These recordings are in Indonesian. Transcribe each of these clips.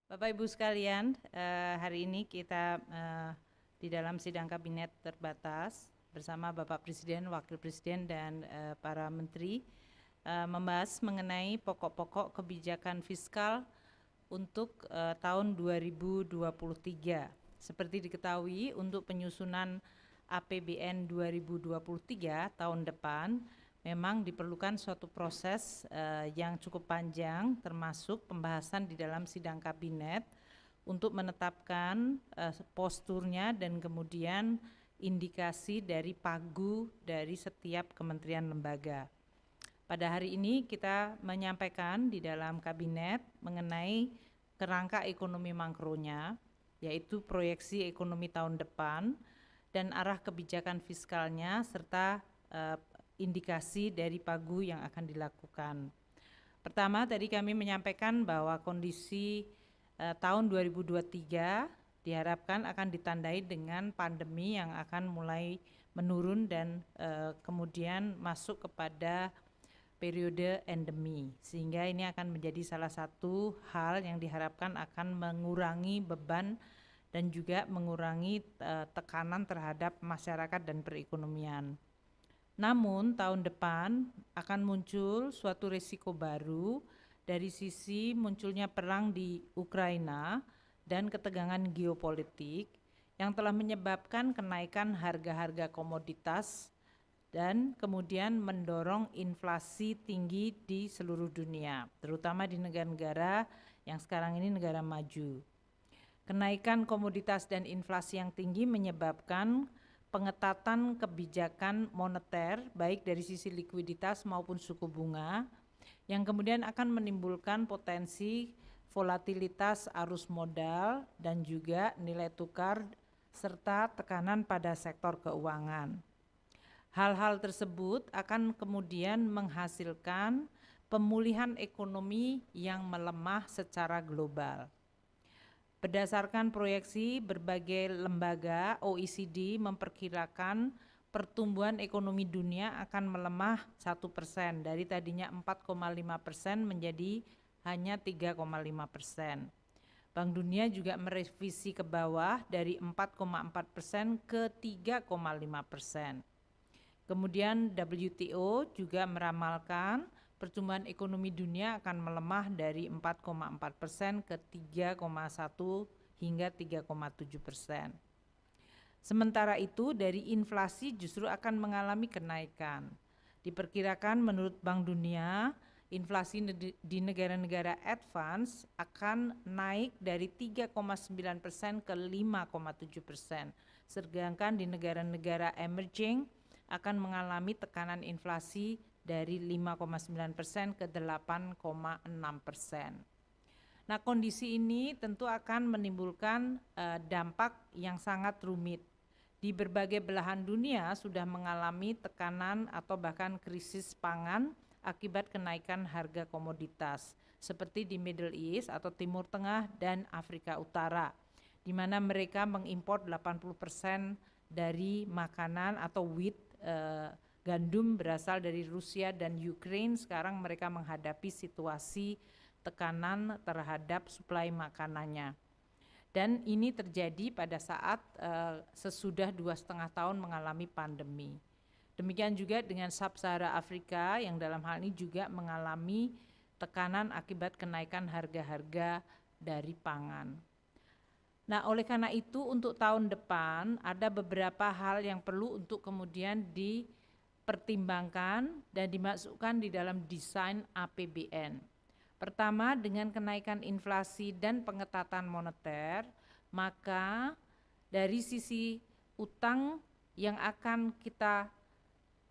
Bapak Ibu sekalian, hari ini kita di dalam sidang kabinet terbatas bersama Bapak Presiden, Wakil Presiden dan para menteri membahas mengenai pokok-pokok kebijakan fiskal untuk tahun 2023. Seperti diketahui, untuk penyusunan APBN 2023 tahun depan memang diperlukan suatu proses yang cukup panjang, termasuk pembahasan di dalam sidang kabinet untuk menetapkan posturnya dan kemudian indikasi dari pagu dari setiap kementerian lembaga. Pada hari ini kita menyampaikan di dalam kabinet mengenai kerangka ekonomi makronya, yaitu proyeksi ekonomi tahun depan dan arah kebijakan fiskalnya serta indikasi dari pagu yang akan dilakukan. Pertama, tadi kami menyampaikan bahwa kondisi tahun 2023 diharapkan akan ditandai dengan pandemi yang akan mulai menurun dan kemudian masuk kepada periode endemi, sehingga ini akan menjadi salah satu hal yang diharapkan akan mengurangi beban dan juga mengurangi tekanan terhadap masyarakat dan perekonomian. Namun tahun depan akan muncul suatu risiko baru dari sisi munculnya perang di Ukraina dan ketegangan geopolitik yang telah menyebabkan kenaikan harga-harga komoditas dan kemudian mendorong inflasi tinggi di seluruh dunia, terutama di negara-negara yang sekarang ini negara maju. Kenaikan komoditas dan inflasi yang tinggi menyebabkan pengetatan kebijakan moneter baik dari sisi likuiditas maupun suku bunga yang kemudian akan menimbulkan potensi volatilitas arus modal dan juga nilai tukar serta tekanan pada sektor keuangan. Hal-hal tersebut akan kemudian menghasilkan pemulihan ekonomi yang melemah secara global. Berdasarkan proyeksi berbagai lembaga, OECD memperkirakan pertumbuhan ekonomi dunia akan melemah 1% dari tadinya 4,5% menjadi hanya 3,5%. Bank Dunia juga merevisi ke bawah dari 4,4% ke 3,5%. Kemudian WTO juga meramalkan pertumbuhan ekonomi dunia akan melemah dari 4,4% ke 3,1 hingga 3,7%. Sementara itu dari inflasi justru akan mengalami kenaikan. Diperkirakan menurut Bank Dunia, inflasi di negara-negara advance akan naik dari 3,9% ke 5,7%. Sedangkan di negara-negara emerging akan mengalami tekanan inflasi dari 5,9% ke 8,6%. Nah, kondisi ini tentu akan menimbulkan dampak yang sangat rumit. Di berbagai belahan dunia sudah mengalami tekanan atau bahkan krisis pangan akibat kenaikan harga komoditas, seperti di Middle East atau Timur Tengah dan Afrika Utara, di mana mereka mengimpor 80% dari makanan atau wheat, gandum berasal dari Rusia dan Ukraina. Sekarang mereka menghadapi situasi tekanan terhadap suplai makanannya. Dan ini terjadi pada saat sesudah 2,5 tahun mengalami pandemi. Demikian juga dengan Sub-Sahara Afrika yang dalam hal ini juga mengalami tekanan akibat kenaikan harga-harga dari pangan. Nah, oleh karena itu untuk tahun depan ada beberapa hal yang perlu untuk kemudian dipertimbangkan dan dimasukkan di dalam desain APBN. Pertama, dengan kenaikan inflasi dan pengetatan moneter, maka dari sisi utang yang akan kita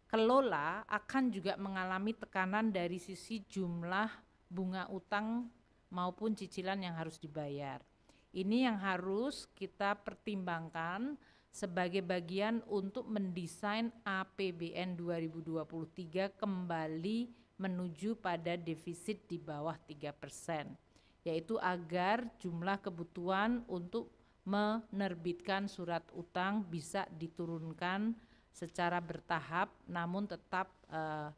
kelola akan juga mengalami tekanan dari sisi jumlah bunga utang maupun cicilan yang harus dibayar. Ini yang harus kita pertimbangkan sebagai bagian untuk mendesain APBN 2023 kembali menuju pada defisit di bawah 3%, yaitu agar jumlah kebutuhan untuk menerbitkan surat utang bisa diturunkan secara bertahap namun tetap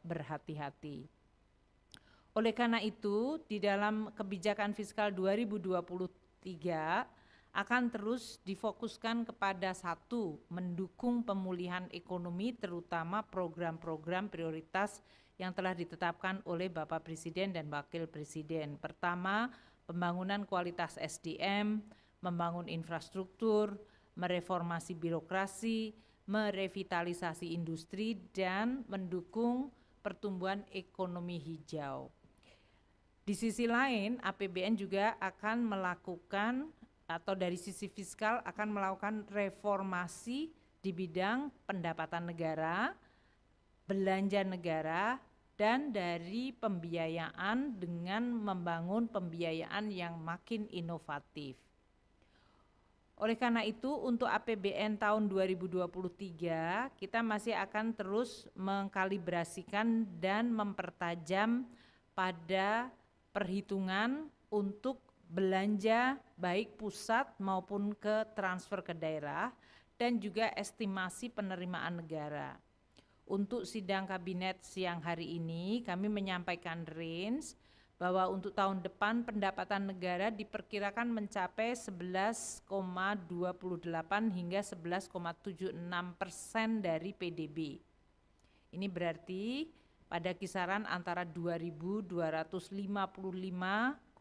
berhati-hati. Oleh karena itu, di dalam kebijakan fiskal 2023 akan terus difokuskan kepada satu, mendukung pemulihan ekonomi terutama program-program prioritas yang telah ditetapkan oleh Bapak Presiden dan Wakil Presiden. Pertama, pembangunan kualitas SDM, membangun infrastruktur, mereformasi birokrasi, merevitalisasi industri, dan mendukung pertumbuhan ekonomi hijau. Di sisi lain, APBN juga akan melakukan atau dari sisi fiskal akan melakukan reformasi di bidang pendapatan negara, belanja negara, dan dari pembiayaan dengan membangun pembiayaan yang makin inovatif. Oleh karena itu, untuk APBN tahun 2023, kita masih akan terus mengkalibrasikan dan mempertajam pada perhitungan untuk belanja baik pusat maupun ke transfer ke daerah dan juga estimasi penerimaan negara. Untuk sidang kabinet siang hari ini, kami menyampaikan range bahwa untuk tahun depan pendapatan negara diperkirakan mencapai 11,28 hingga 11,76% dari PDB. Ini berarti pada kisaran antara 2.255,5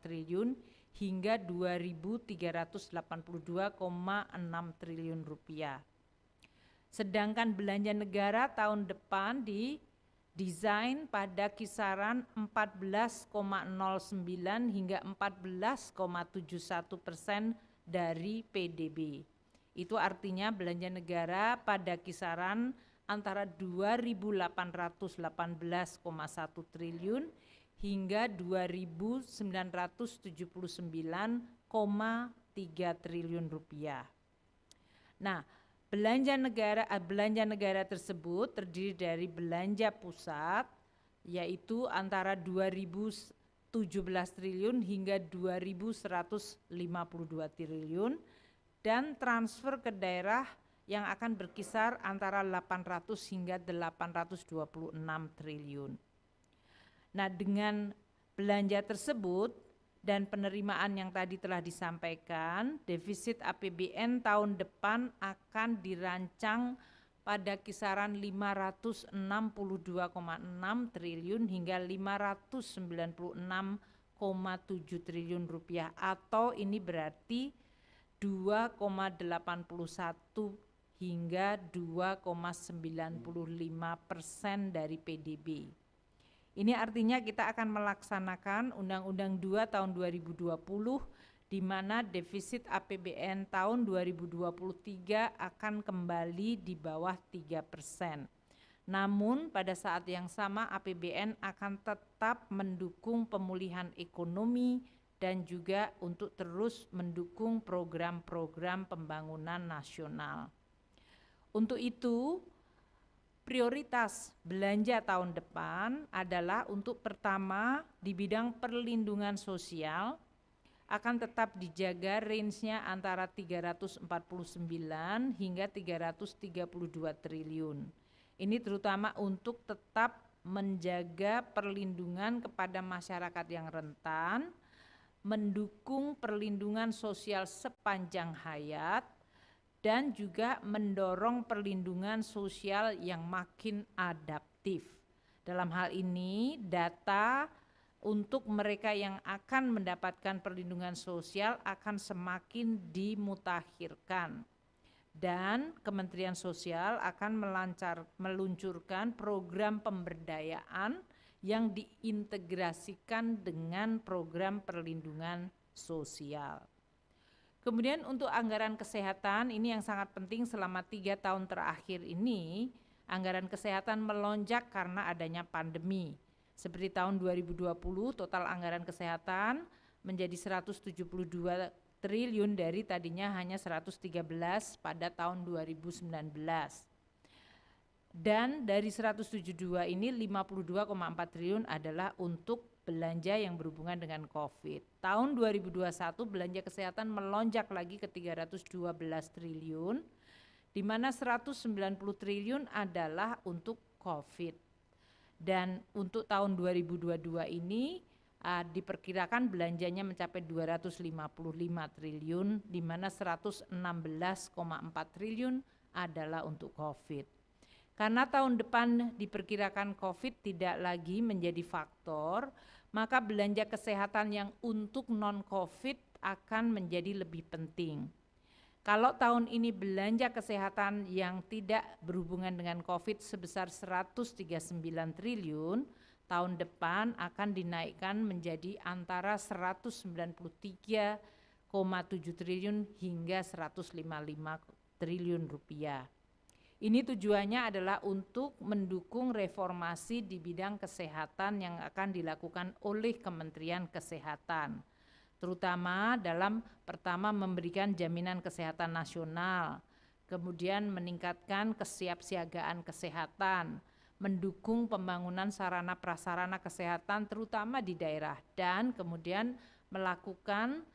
triliun hingga 2.382,6 triliun rupiah. Sedangkan belanja negara tahun depan didesain pada kisaran 14,09 hingga 14,71% dari PDB. Itu artinya belanja negara pada kisaran antara 2.818,1 triliun hingga 2.979,3 triliun rupiah. Nah, belanja negara tersebut terdiri dari belanja pusat yaitu antara 2.017 triliun hingga 2.152 triliun dan transfer ke daerah yang akan berkisar antara 800 hingga 826 triliun. Nah, dengan belanja tersebut dan penerimaan yang tadi telah disampaikan, defisit APBN tahun depan akan dirancang pada kisaran 562,6 triliun hingga 596,7 triliun rupiah, atau ini berarti 2,81 hingga 2,95% dari PDB. Ini artinya kita akan melaksanakan Undang-Undang 2 tahun 2020 di mana defisit APBN tahun 2023 akan kembali di bawah 3%. Namun pada saat yang sama APBN akan tetap mendukung pemulihan ekonomi dan juga untuk terus mendukung program-program pembangunan nasional. Untuk itu, prioritas belanja tahun depan adalah untuk pertama di bidang perlindungan sosial akan tetap dijaga range-nya antara 349 hingga 332 triliun. Ini terutama untuk tetap menjaga perlindungan kepada masyarakat yang rentan, mendukung perlindungan sosial sepanjang hayat, dan juga mendorong perlindungan sosial yang makin adaptif. Dalam hal ini, data untuk mereka yang akan mendapatkan perlindungan sosial akan semakin dimutakhirkan. Dan Kementerian Sosial akan meluncurkan program pemberdayaan yang diintegrasikan dengan program perlindungan sosial. Kemudian untuk anggaran kesehatan, ini yang sangat penting selama 3 tahun terakhir ini, anggaran kesehatan melonjak karena adanya pandemi. Seperti tahun 2020 total anggaran kesehatan menjadi 172 triliun dari tadinya hanya 113 pada tahun 2019. Dan dari 172 ini 52,4 triliun adalah untuk belanja yang berhubungan dengan COVID. Tahun 2021 belanja kesehatan melonjak lagi ke 312 triliun, di mana 190 triliun adalah untuk COVID. Dan untuk tahun 2022 ini diperkirakan belanjanya mencapai 255 triliun, di mana 116,4 triliun adalah untuk COVID. Karena tahun depan diperkirakan COVID tidak lagi menjadi faktor, maka belanja kesehatan yang untuk non-COVID akan menjadi lebih penting. Kalau tahun ini belanja kesehatan yang tidak berhubungan dengan COVID sebesar 139 triliun, tahun depan akan dinaikkan menjadi antara 193,7 triliun hingga 155 triliun rupiah. Ini tujuannya adalah untuk mendukung reformasi di bidang kesehatan yang akan dilakukan oleh Kementerian Kesehatan, terutama dalam pertama memberikan jaminan kesehatan nasional, kemudian meningkatkan kesiapsiagaan kesehatan, mendukung pembangunan sarana prasarana kesehatan terutama di daerah, dan kemudian melakukan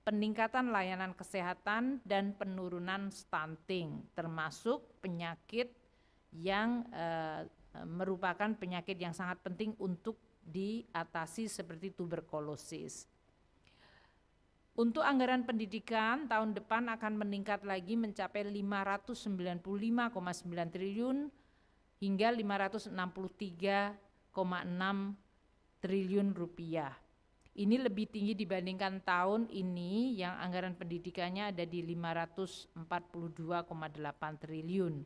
peningkatan layanan kesehatan dan penurunan stunting, termasuk penyakit yang merupakan penyakit yang sangat penting untuk diatasi seperti tuberkulosis. Untuk anggaran pendidikan tahun depan akan meningkat lagi mencapai 595,9 triliun hingga 563,6 triliun rupiah. Ini lebih tinggi dibandingkan tahun ini yang anggaran pendidikannya ada di 542,8 triliun.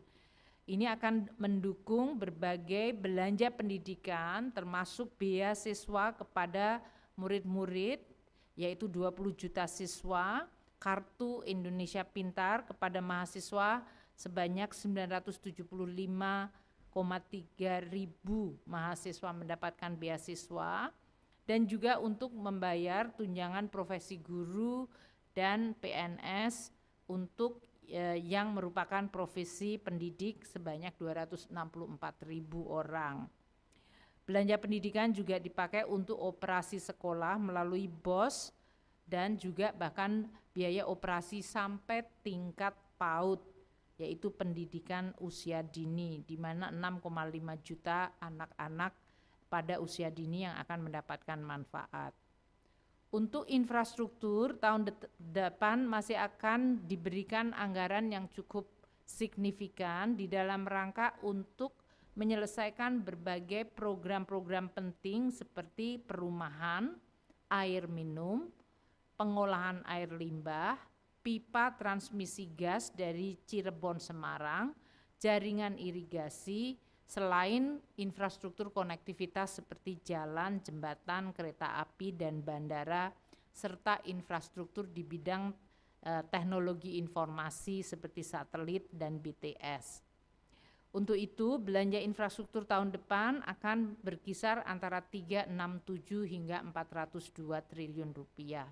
Ini akan mendukung berbagai belanja pendidikan termasuk beasiswa kepada murid-murid, yaitu 20 juta siswa, kartu Indonesia Pintar kepada mahasiswa sebanyak 975,3 ribu mahasiswa mendapatkan beasiswa, dan juga untuk membayar tunjangan profesi guru dan PNS untuk yang merupakan profesi pendidik sebanyak 264.000 orang. Belanja pendidikan juga dipakai untuk operasi sekolah melalui BOS dan juga bahkan biaya operasi sampai tingkat PAUD, yaitu pendidikan usia dini, di mana 6,5 juta anak-anak pada usia dini yang akan mendapatkan manfaat. Untuk infrastruktur tahun depan masih akan diberikan anggaran yang cukup signifikan di dalam rangka untuk menyelesaikan berbagai program-program penting seperti perumahan, air minum, pengolahan air limbah, pipa transmisi gas dari Cirebon Semarang, jaringan irigasi, selain infrastruktur konektivitas seperti jalan, jembatan, kereta api, dan bandara, serta infrastruktur di bidang teknologi informasi seperti satelit dan BTS. Untuk itu, belanja infrastruktur tahun depan akan berkisar antara 367 hingga 402 triliun rupiah.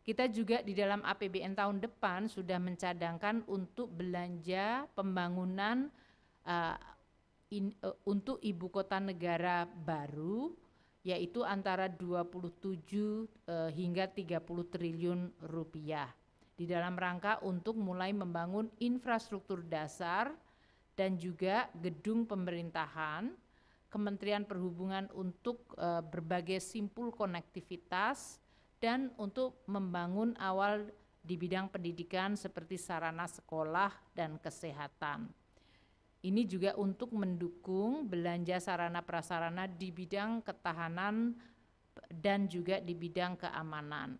Kita juga di dalam APBN tahun depan sudah mencadangkan untuk belanja pembangunan untuk ibu kota negara baru, yaitu antara 27 hingga 30 triliun rupiah di dalam rangka untuk mulai membangun infrastruktur dasar dan juga gedung pemerintahan, Kementerian Perhubungan untuk berbagai simpul konektivitas, dan untuk membangun awal di bidang pendidikan seperti sarana sekolah dan kesehatan. Ini juga untuk mendukung belanja sarana prasarana di bidang ketahanan dan juga di bidang keamanan.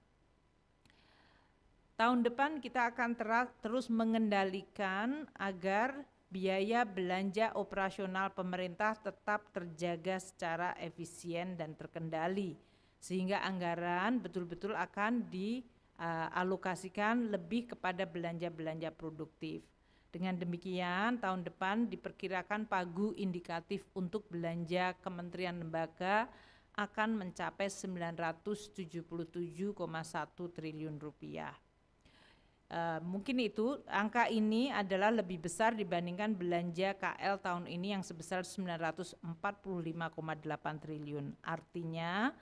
Tahun depan kita akan terus mengendalikan agar biaya belanja operasional pemerintah tetap terjaga secara efisien dan terkendali, sehingga anggaran betul-betul akan dialokasikan lebih kepada belanja-belanja produktif. Dengan demikian, tahun depan diperkirakan pagu indikatif untuk belanja kementerian lembaga akan mencapai 977,1 triliun rupiah. Mungkin itu, angka ini adalah lebih besar dibandingkan belanja KL tahun ini yang sebesar 945,8 triliun. Artinya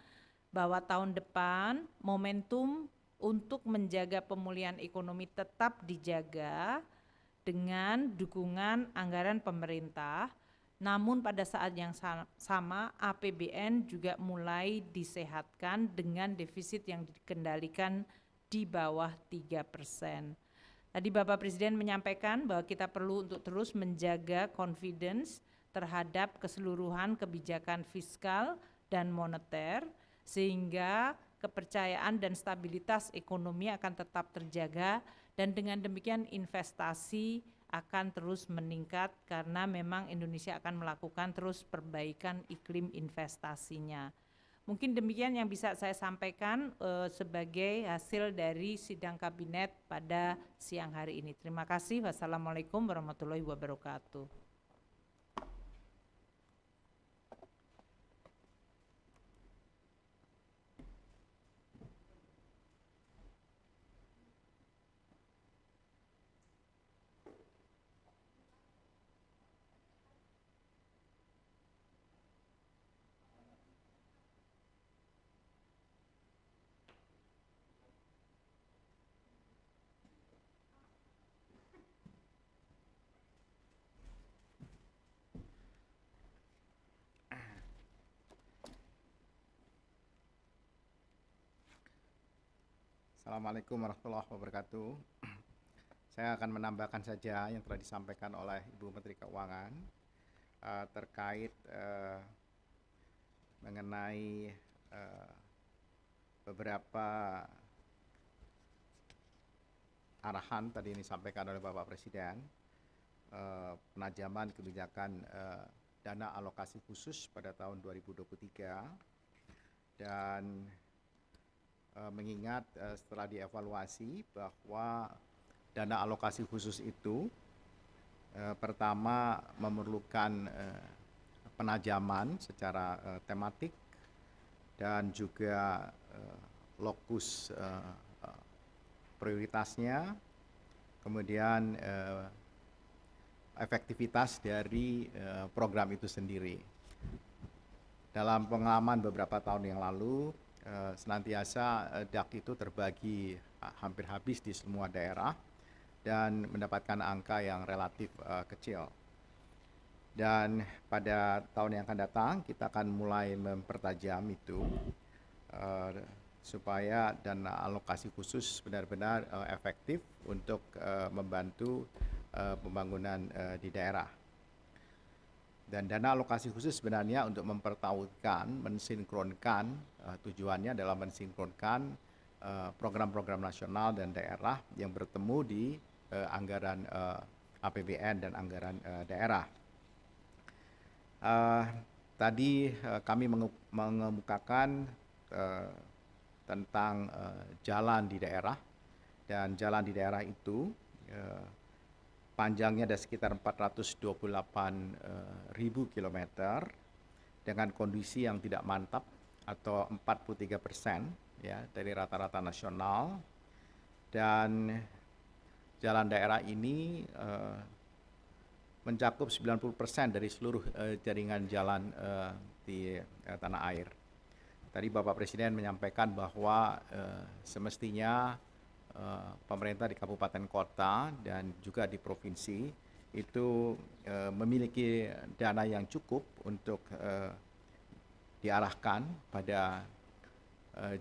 bahwa tahun depan momentum untuk menjaga pemulihan ekonomi tetap dijaga dengan dukungan anggaran pemerintah Namun pada saat yang sama APBN juga mulai disehatkan dengan defisit yang dikendalikan di bawah 3%. Tadi Bapak Presiden menyampaikan bahwa kita perlu untuk terus menjaga confidence terhadap keseluruhan kebijakan fiskal dan moneter sehingga kepercayaan dan stabilitas ekonomi akan tetap terjaga, dan dengan demikian investasi akan terus meningkat karena memang Indonesia akan melakukan terus perbaikan iklim investasinya. Mungkin demikian yang bisa saya sampaikan sebagai hasil dari sidang kabinet pada siang hari ini. Terima kasih. Wassalamualaikum warahmatullahi wabarakatuh. Assalamualaikum warahmatullahi wabarakatuh. Saya akan menambahkan saja yang telah disampaikan oleh Ibu Menteri Keuangan terkait mengenai beberapa arahan tadi yang disampaikan oleh Bapak Presiden, penajaman kebijakan dana alokasi khusus pada tahun 2023, dan mengingat setelah dievaluasi bahwa dana alokasi khusus itu pertama memerlukan penajaman secara tematik dan juga lokus prioritasnya, kemudian efektivitas dari program itu sendiri. Dalam pengalaman beberapa tahun yang lalu, senantiasa DAK itu terbagi hampir habis di semua daerah dan mendapatkan angka yang relatif kecil. Dan pada tahun yang akan datang kita akan mulai mempertajam itu supaya dana alokasi khusus benar-benar efektif untuk membantu pembangunan di daerah. Dan dana alokasi khusus sebenarnya untuk mempertautkan, mensinkronkan, tujuannya adalah mensinkronkan program-program nasional dan daerah yang bertemu di anggaran APBN dan anggaran daerah. Tadi kami mengemukakan tentang jalan di daerah, dan jalan di daerah itu panjangnya ada sekitar 428.000 kilometer dengan kondisi yang tidak mantap atau 43% ya dari rata-rata nasional, dan jalan daerah ini mencakup 90% dari seluruh jaringan jalan di tanah air. Tadi Bapak Presiden menyampaikan bahwa semestinya pemerintah di kabupaten kota dan juga di provinsi itu memiliki dana yang cukup untuk diarahkan pada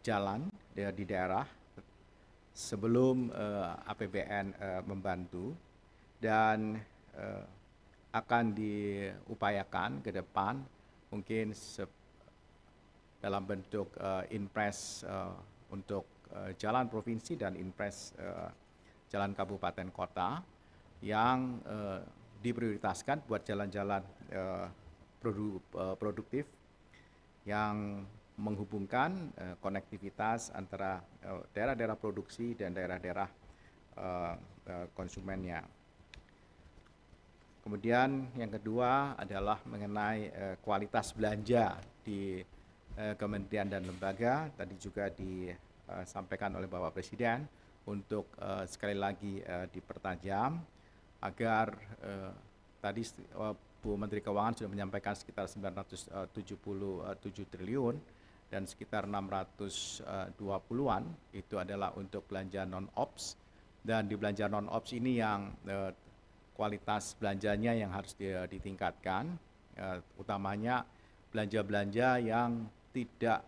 jalan di daerah sebelum APBN membantu, dan akan diupayakan ke depan mungkin dalam bentuk inpres untuk jalan provinsi dan inpres jalan kabupaten kota yang diprioritaskan buat jalan-jalan produktif yang menghubungkan konektivitas antara daerah-daerah produksi dan daerah-daerah konsumennya. Kemudian yang kedua adalah mengenai kualitas belanja di kementerian dan lembaga. Tadi juga disampaikan oleh Bapak Presiden untuk sekali lagi dipertajam agar tadi Bu Menteri Keuangan sudah menyampaikan sekitar 977 triliun dan sekitar 620-an itu adalah untuk belanja non-ops, dan di belanja non-ops ini yang kualitas belanjanya yang harus ditingkatkan utamanya belanja-belanja yang tidak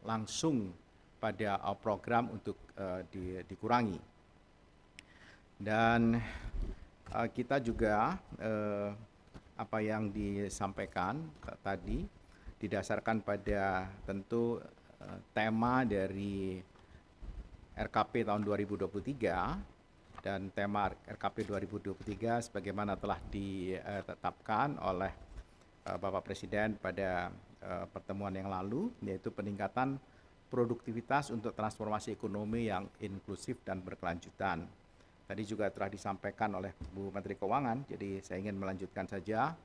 langsung pada program untuk dikurangi. Dan kita juga apa yang disampaikan tadi didasarkan pada tentu tema dari RKP tahun 2023 dan tema RKP 2023 sebagaimana telah ditetapkan oleh Bapak Presiden pada pertemuan yang lalu, yaitu peningkatan produktivitas untuk transformasi ekonomi yang inklusif dan berkelanjutan. Tadi juga telah disampaikan oleh Bu Menteri Keuangan, jadi saya ingin melanjutkan saja.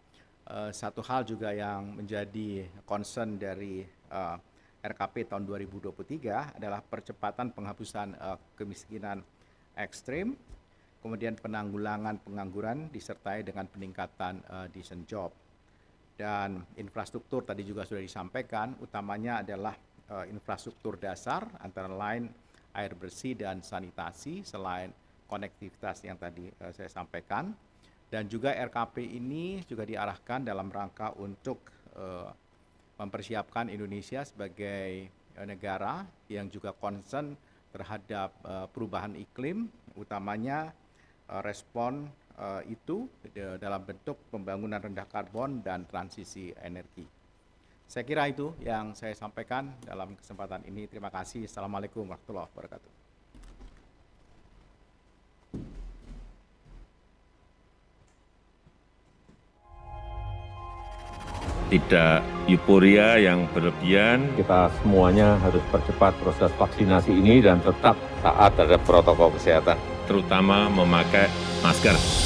Satu hal juga yang menjadi concern dari RKP tahun 2023 adalah percepatan penghapusan kemiskinan ekstrim, kemudian penanggulangan pengangguran disertai dengan peningkatan decent job. Dan infrastruktur tadi juga sudah disampaikan, utamanya adalah infrastruktur dasar antara lain air bersih dan sanitasi, selain konektivitas yang tadi saya sampaikan. Dan juga RKP ini juga diarahkan dalam rangka untuk mempersiapkan Indonesia sebagai negara yang juga concern terhadap perubahan iklim, utamanya respon itu dalam bentuk pembangunan rendah karbon dan transisi energi. Saya kira itu yang saya sampaikan dalam kesempatan ini. Terima kasih. Assalamualaikum warahmatullahi wabarakatuh. Tidak euforia yang berlebihan. Kita semuanya harus percepat proses vaksinasi ini dan tetap taat terhadap protokol kesehatan. Terutama memakai masker.